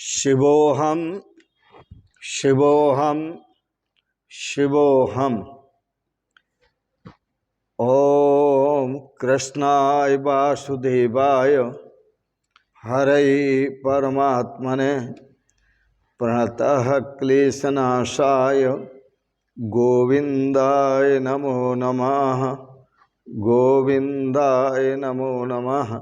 शिवोऽहं शिवोऽहं शिवोऽहम्। ओम कृष्णाय वासुदेवाय हरये परमात्मने प्रणतः क्लेशनाशाय गोविंदाय नमो नमः। गोविंदाय नमो नमः।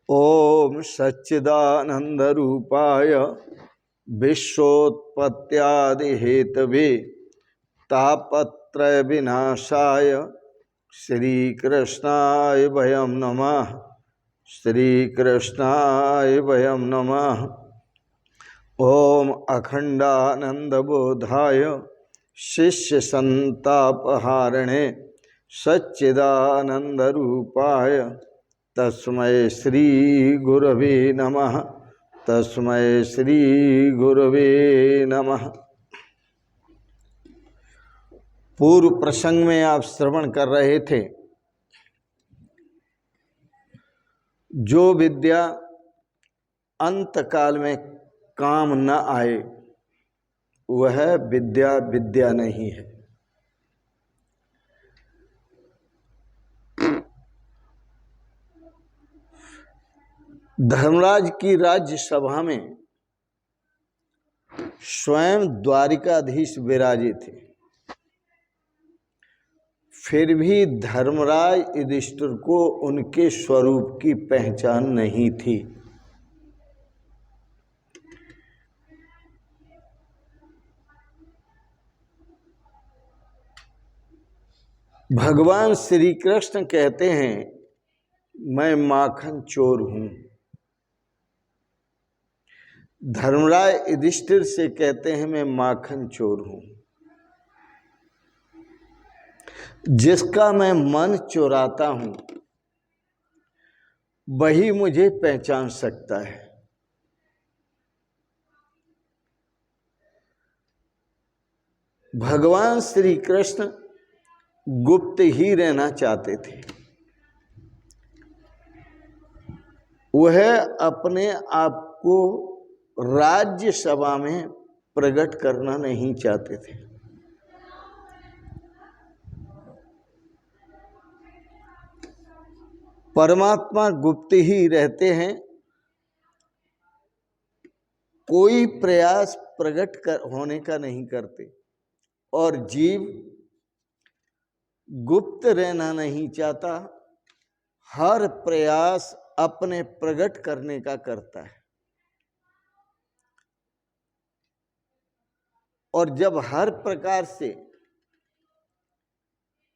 ओम सच्चिदानंद रूपाय विश्वोत्पत्त्यादि हेतवे तापत्रय विनाशाय श्री कृष्णाय वयं नमः। श्री कृष्णाय वयं नमः। ओम अखंडानंद बोधाय शिष्य संतापहारिणे सच्चिदानंद रूपाय तस्मै श्री गुरवे नमः। तस्मै श्री गुरवे नमः। पूर्व प्रसंग में आप श्रवण कर रहे थे, जो विद्या अंत काल में काम न आए वह विद्या विद्या नहीं है। धर्मराज की राज्यसभा में स्वयं द्वारिकाधीश विराजे थे, फिर भी धर्मराज युधिष्ठिर को उनके स्वरूप की पहचान नहीं थी। भगवान श्री कृष्ण कहते हैं, मैं माखन चोर हूं। धर्मराज युधिष्ठिर से कहते हैं, मैं माखन चोर हूं। जिसका मैं मन चुराता हूं वही मुझे पहचान सकता है। भगवान श्री कृष्ण गुप्त ही रहना चाहते थे। वह अपने आप को राज्यसभा में प्रकट करना नहीं चाहते थे। परमात्मा गुप्त ही रहते हैं, कोई प्रयास प्रकट होने का नहीं करते, और जीव गुप्त रहना नहीं चाहता, हर प्रयास अपने प्रकट करने का करता है। और जब हर प्रकार से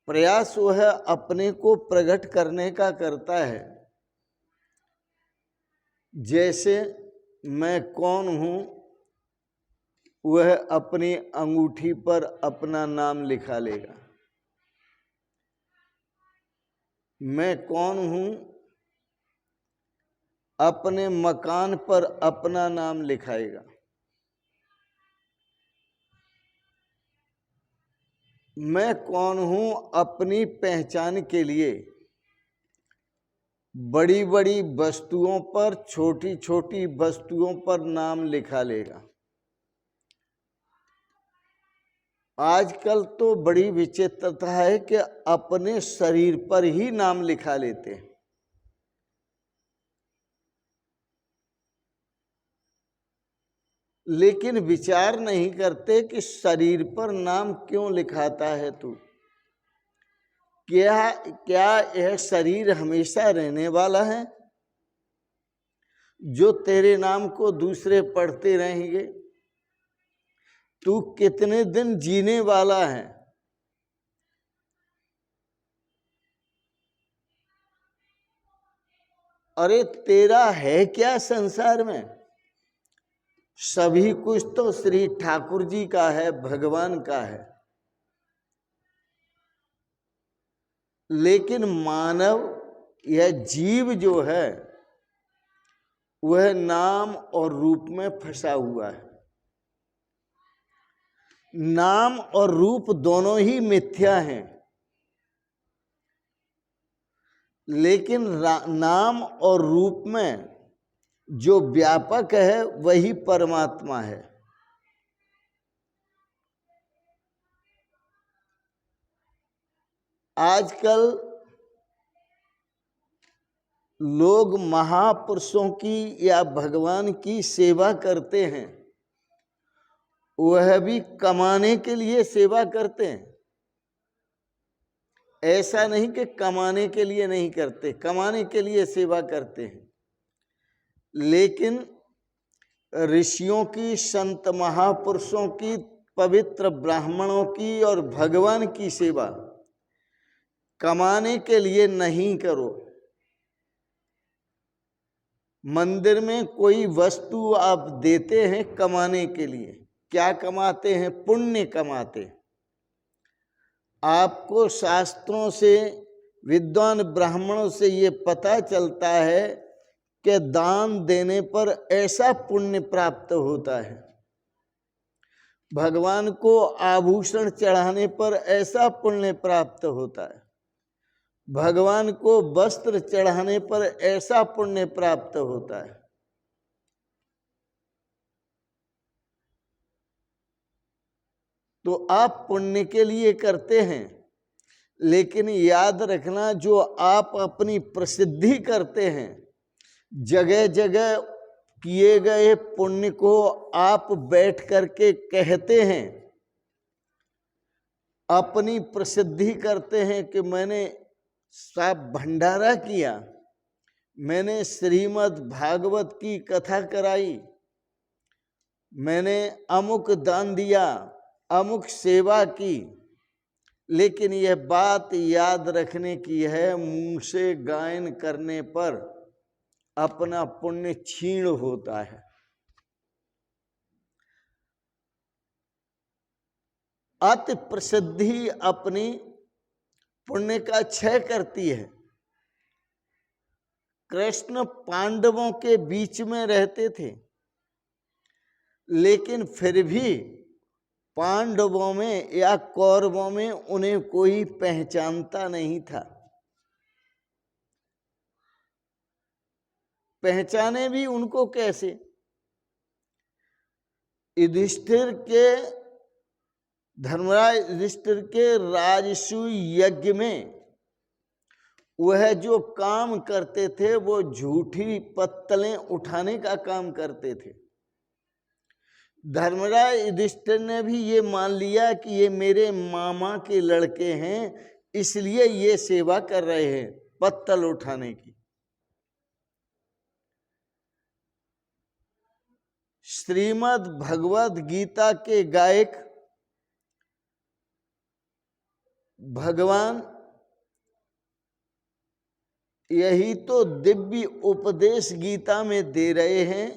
प्रयास वह अपने को प्रकट करने का करता है, जैसे मैं कौन हूं, वह अपनी अंगूठी पर अपना नाम लिखा लेगा। मैं कौन हूं, अपने मकान पर अपना नाम लिखाएगा। मैं कौन हूं, अपनी पहचान के लिए बड़ी बड़ी वस्तुओं पर, छोटी छोटी वस्तुओं पर नाम लिखा लेगा। आजकल तो बड़ी विचित्रता है कि अपने शरीर पर ही नाम लिखा लेते हैं। लेकिन विचार नहीं करते कि शरीर पर नाम क्यों लिखाता है तू। क्या यह शरीर हमेशा रहने वाला है जो तेरे नाम को दूसरे पढ़ते रहेंगे? तू कितने दिन जीने वाला है? अरे तेरा है क्या संसार में? सभी कुछ तो श्री ठाकुर जी का है, भगवान का है। लेकिन मानव, यह जीव जो है, वह नाम और रूप में फंसा हुआ है। नाम और रूप दोनों ही मिथ्या हैं, लेकिन नाम और रूप में जो व्यापक है वही परमात्मा है। आजकल लोग महापुरुषों की या भगवान की सेवा करते हैं, वह भी कमाने के लिए सेवा करते हैं। ऐसा नहीं कि कमाने के लिए नहीं करते, कमाने के लिए सेवा करते हैं, लेकिन ऋषियों की, संत महापुरुषों की, पवित्र ब्राह्मणों की और भगवान की सेवा कमाने के लिए नहीं करो। मंदिर में कोई वस्तु आप देते हैं कमाने के लिए, क्या कमाते हैं? पुण्य कमाते। आपको शास्त्रों से, विद्वान ब्राह्मणों से ये पता चलता है कि दान देने पर ऐसा पुण्य प्राप्त होता है, भगवान को आभूषण चढ़ाने पर ऐसा पुण्य प्राप्त होता है, भगवान को वस्त्र चढ़ाने पर ऐसा पुण्य प्राप्त होता है। तो आप पुण्य के लिए करते हैं, लेकिन याद रखना, जो आप अपनी प्रसिद्धि करते हैं, जगह जगह किए गए पुण्य को आप बैठ करके कहते हैं, अपनी प्रसिद्धि करते हैं कि मैंने साहब भंडारा किया, मैंने श्रीमद् भागवत की कथा कराई, मैंने अमुक दान दिया, अमुक सेवा की, लेकिन यह बात याद रखने की है, मुंह से गायन करने पर अपना पुण्य क्षीण होता है। अति प्रसिद्धि अपनी पुण्य का क्षय करती है। कृष्ण पांडवों के बीच में रहते थे, लेकिन फिर भी पांडवों में या कौरवों में उन्हें कोई पहचानता नहीं था। पहचाने भी उनको कैसे? युधिष्ठिर के, धर्मराज युधिष्ठिर के राजसूय यज्ञ में वह जो काम करते थे वो झूठी पत्तलें उठाने का काम करते थे। धर्मराज युधिष्ठिर ने भी ये मान लिया कि ये मेरे मामा के लड़के हैं, इसलिए ये सेवा कर रहे हैं पत्तल उठाने की। श्रीमद् भगवद गीता के गायक भगवान यही तो दिव्य उपदेश गीता में दे रहे हैं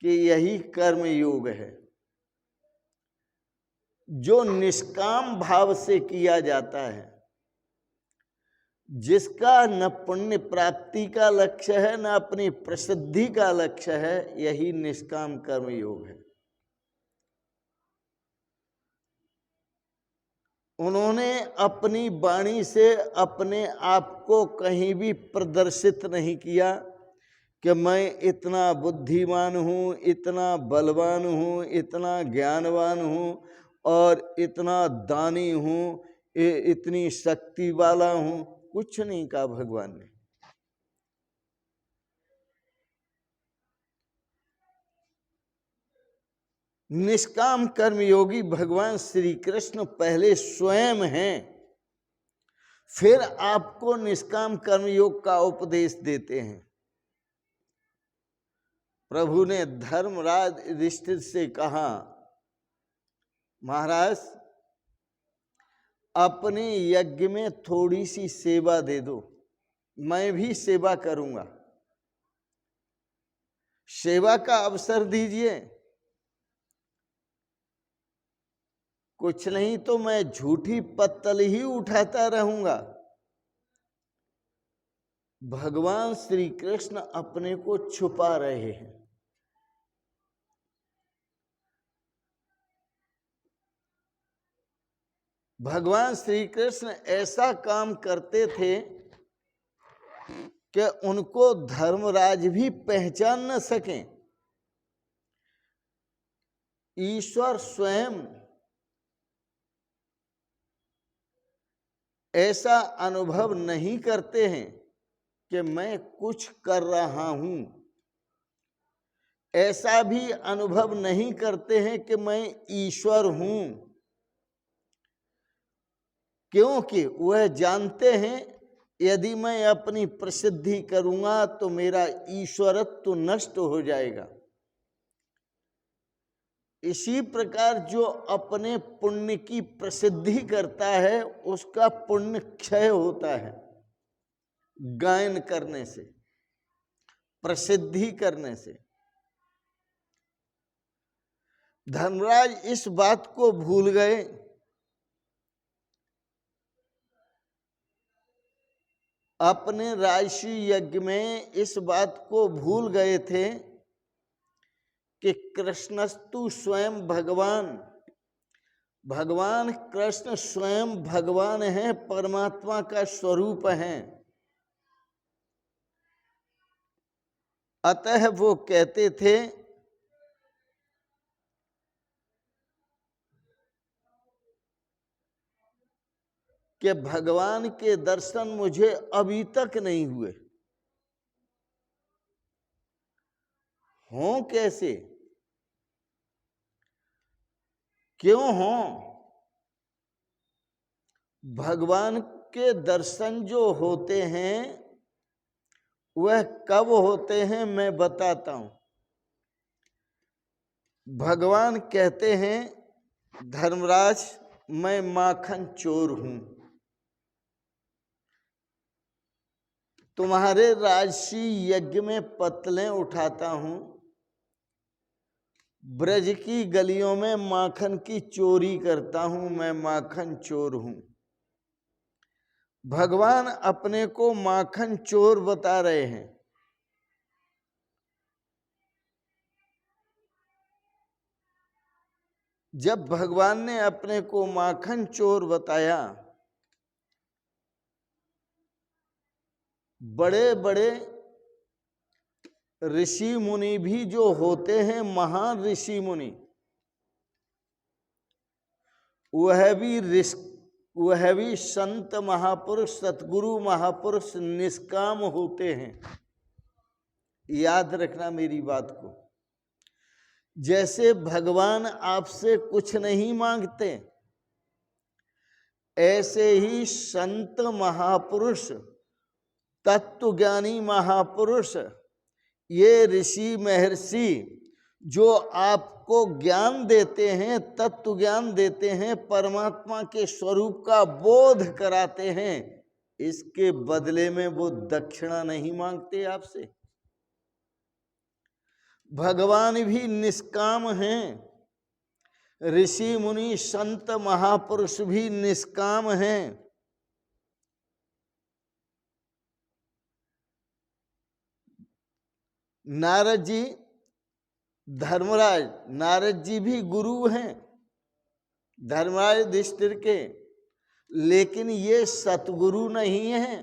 कि यही कर्म योग है, जो निष्काम भाव से किया जाता है, जिसका न पुण्य प्राप्ति का लक्ष्य है न अपनी प्रसिद्धि का लक्ष्य है, यही निष्काम कर्म योग है। उन्होंने अपनी वाणी से अपने आप को कहीं भी प्रदर्शित नहीं किया कि मैं इतना बुद्धिमान हूँ, इतना बलवान हूँ, इतना ज्ञानवान हूँ और इतना दानी हूँ, इतनी शक्ति वाला हूँ। कुछ नहीं कहा भगवान ने। निष्काम कर्मयोगी भगवान श्री कृष्ण पहले स्वयं हैं, फिर आपको निष्काम कर्मयोग का उपदेश देते हैं। प्रभु ने धर्मराज युधिष्ठिर से कहा, महाराज अपने यज्ञ में थोड़ी सी सेवा दे दो, मैं भी सेवा करूंगा, सेवा का अवसर दीजिए। कुछ नहीं तो मैं झूठी पत्तल ही उठाता रहूंगा। भगवान श्री कृष्ण अपने को छुपा रहे हैं। भगवान श्री कृष्ण ऐसा काम करते थे कि उनको धर्मराज भी पहचान न सकें। ईश्वर स्वयं ऐसा अनुभव नहीं करते हैं कि मैं कुछ कर रहा हूं, ऐसा भी अनुभव नहीं करते हैं कि मैं ईश्वर हूं, क्योंकि वह जानते हैं यदि मैं अपनी प्रसिद्धि करूंगा तो मेरा ईश्वरत्व नष्ट हो जाएगा। इसी प्रकार जो अपने पुण्य की प्रसिद्धि करता है उसका पुण्य क्षय होता है गायन करने से, प्रसिद्धि करने से। धर्मराज इस बात को भूल गए अपने राजसी यज्ञ में, इस बात को भूल गए थे कि कृष्णस्तु स्वयं भगवान, भगवान कृष्ण स्वयं भगवान हैं, परमात्मा का स्वरूप हैं। अतः वो कहते थे कि भगवान के दर्शन मुझे अभी तक नहीं हुए। हों कैसे, क्यों हों? भगवान के दर्शन जो होते हैं वह कब होते हैं मैं बताता हूं। भगवान कहते हैं धर्मराज मैं माखन चोर हूं, तुम्हारे राजसी यज्ञ में पतलें उठाता हूं, ब्रज की गलियों में माखन की चोरी करता हूं, मैं माखन चोर हूं। भगवान अपने को माखन चोर बता रहे हैं। जब भगवान ने अपने को माखन चोर बताया, बड़े बड़े ऋषि मुनि भी जो होते हैं, महान ऋषि मुनि, वह भी संत महापुरुष, सतगुरु महापुरुष निष्काम होते हैं। याद रखना मेरी बात को। जैसे भगवान आपसे कुछ नहीं मांगते, ऐसे ही संत महापुरुष, तत्वज्ञानी महापुरुष, ये ऋषि महर्षि जो आपको ज्ञान देते हैं, तत्व ज्ञान देते हैं, परमात्मा के स्वरूप का बोध कराते हैं, इसके बदले में वो दक्षिणा नहीं मांगते आपसे। भगवान भी निष्काम हैं, ऋषि मुनि संत महापुरुष भी निष्काम हैं। नारद जी, धर्मराज, नारद जी भी गुरु हैं धर्मराज युधिष्ठिर के, लेकिन ये सतगुरु नहीं हैं।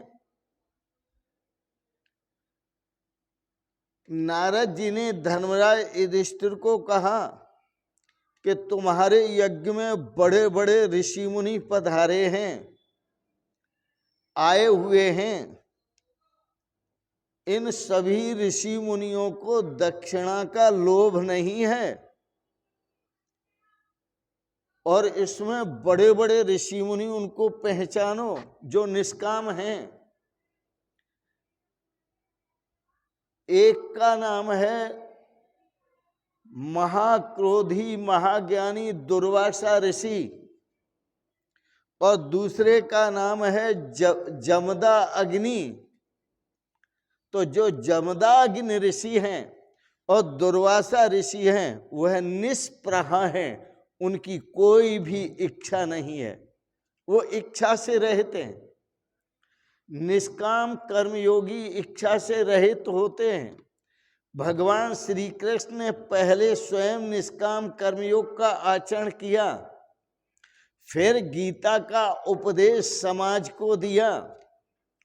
नारद जी ने धर्मराज युधिष्ठिर को कहा कि तुम्हारे यज्ञ में बड़े बड़े ऋषि मुनि पधारे हैं, आए हुए हैं, इन सभी ऋषि मुनियों को दक्षिणा का लोभ नहीं है, और इसमें बड़े बड़े ऋषि मुनि उनको पहचानो जो निष्काम हैं। एक का नाम है महाक्रोधी महाज्ञानी दुर्वासा ऋषि, और दूसरे का नाम है जमदा अग्नि। तो जो जमदा अग्नि ऋषि हैं और दुर्वासा ऋषि हैं वह निष्प्रह हैं, उनकी कोई भी इच्छा नहीं है, वो इच्छा से रहते हैं। निष्काम कर्मयोगी इच्छा से रहित होते हैं। भगवान श्री कृष्ण ने पहले स्वयं निष्काम कर्मयोग का आचरण किया, फिर गीता का उपदेश समाज को दिया,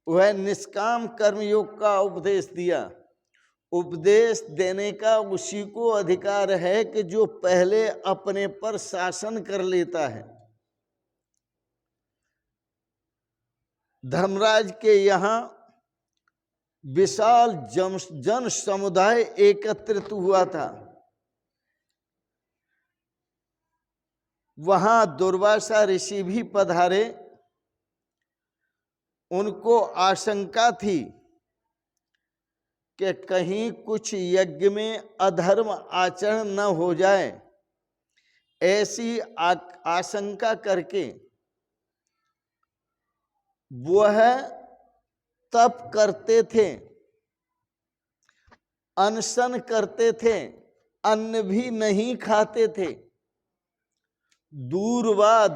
वह निष्काम कर्मयोग का उपदेश दिया। उपदेश देने का उसी को अधिकार है कि जो पहले अपने पर शासन कर लेता है। धर्मराज के यहाँ विशाल जन समुदाय एकत्रित हुआ था। वहां दुर्वासा ऋषि भी पधारे। उनको आशंका थी कि कहीं कुछ यज्ञ में अधर्म आचरण न हो जाए। ऐसी आशंका करके वह तप करते थे, अनशन करते थे, अन्न भी नहीं खाते थे। दूर्वा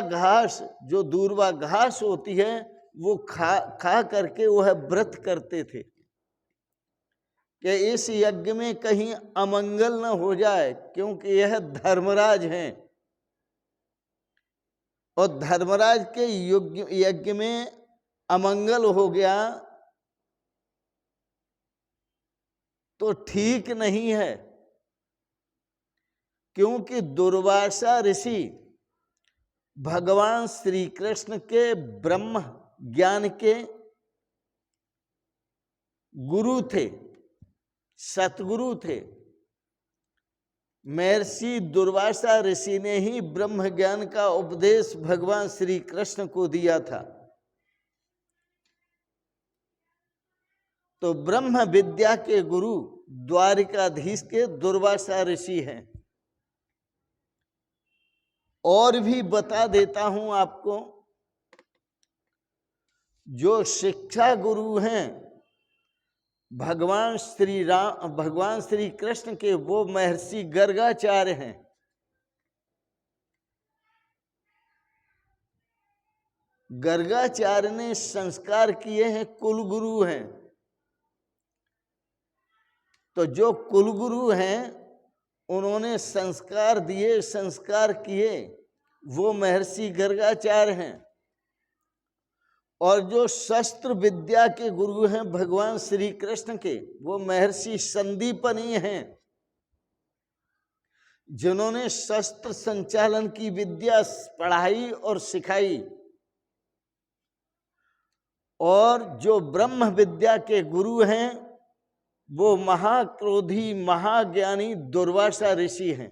घास, जो दूर्वा घास होती है वो खा करके वह व्रत करते थे कि इस यज्ञ में कहीं अमंगल न हो जाए, क्योंकि यह धर्मराज हैं और धर्मराज के यज्ञ में अमंगल हो गया तो ठीक नहीं है। क्योंकि दुर्वासा ऋषि भगवान श्री कृष्ण के ब्रह्म ज्ञान के गुरु थे, सतगुरु थे। महर्षि दुर्वासा ऋषि ने ही ब्रह्म ज्ञान का उपदेश भगवान श्री कृष्ण को दिया था। तो ब्रह्म विद्या के गुरु द्वारिकाधीश के दुर्वासा ऋषि हैं। और भी बता देता हूं आपको, जो शिक्षा गुरु हैं भगवान श्री कृष्ण के, वो महर्षि गर्गाचार्य हैं। गर्गाचार्य ने संस्कार किए हैं, कुल गुरु हैं। तो जो कुल गुरु हैं उन्होंने संस्कार दिए, संस्कार किए, वो महर्षि गर्गाचार्य हैं। और जो शस्त्र विद्या के गुरु हैं भगवान श्री कृष्ण के, वो महर्षि संदीपनी हैं, जिन्होंने शस्त्र संचालन की विद्या पढ़ाई और सिखाई। और जो ब्रह्म विद्या के गुरु हैं वो महाक्रोधी महाज्ञानी दुर्वासा ऋषि हैं।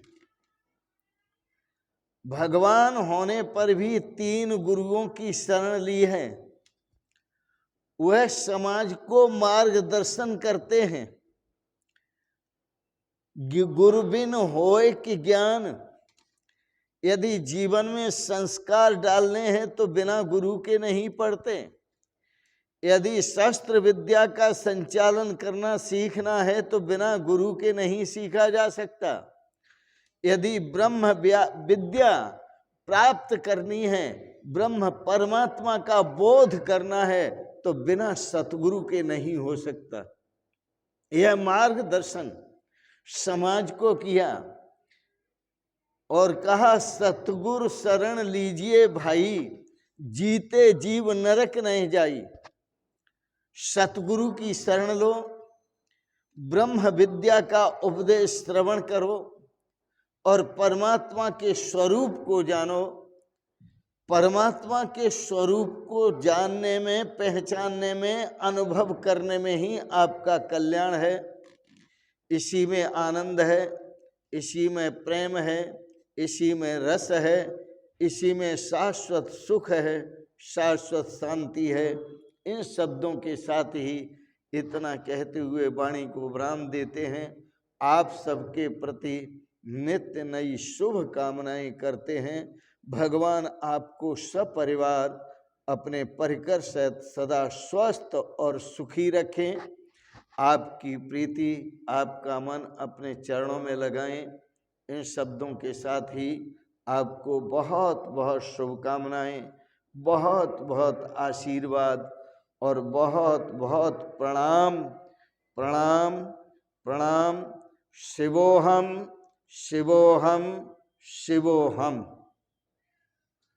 भगवान होने पर भी 3 गुरुओं की शरण ली है। वह समाज को मार्गदर्शन करते हैं। गुरु बिन होए कि ज्ञान, यदि जीवन में संस्कार डालने हैं तो बिना गुरु के नहीं पढ़ते। यदि शस्त्र विद्या का संचालन करना सीखना है तो बिना गुरु के नहीं सीखा जा सकता। यदि ब्रह्म विद्या प्राप्त करनी है, ब्रह्म परमात्मा का बोध करना है, तो बिना सतगुरु के नहीं हो सकता। यह मार्गदर्शन समाज को किया और कहा, सतगुरु शरण लीजिए भाई, जीते जीव नरक नहीं जाई। सतगुरु की शरण लो, ब्रह्म विद्या का उपदेश श्रवण करो और परमात्मा के स्वरूप को जानो। परमात्मा के स्वरूप को जानने में, पहचानने में, अनुभव करने में ही आपका कल्याण है। इसी में आनंद है, इसी में प्रेम है, इसी में रस है, इसी में शाश्वत सुख है, शाश्वत शांति है। इन शब्दों के साथ ही इतना कहते हुए वाणी को विराम देते हैं। आप सबके प्रति नित्य नई शुभ कामनाएं करते हैं। भगवान आपको सपरिवार अपने परिकर सहित सदा स्वस्थ और सुखी रखें। आपकी प्रीति, आपका मन अपने चरणों में लगाएं। इन शब्दों के साथ ही आपको बहुत बहुत शुभकामनाएं, बहुत बहुत आशीर्वाद और बहुत बहुत प्रणाम प्रणाम प्रणाम। शिवोहम शिवोहम शिवोहम।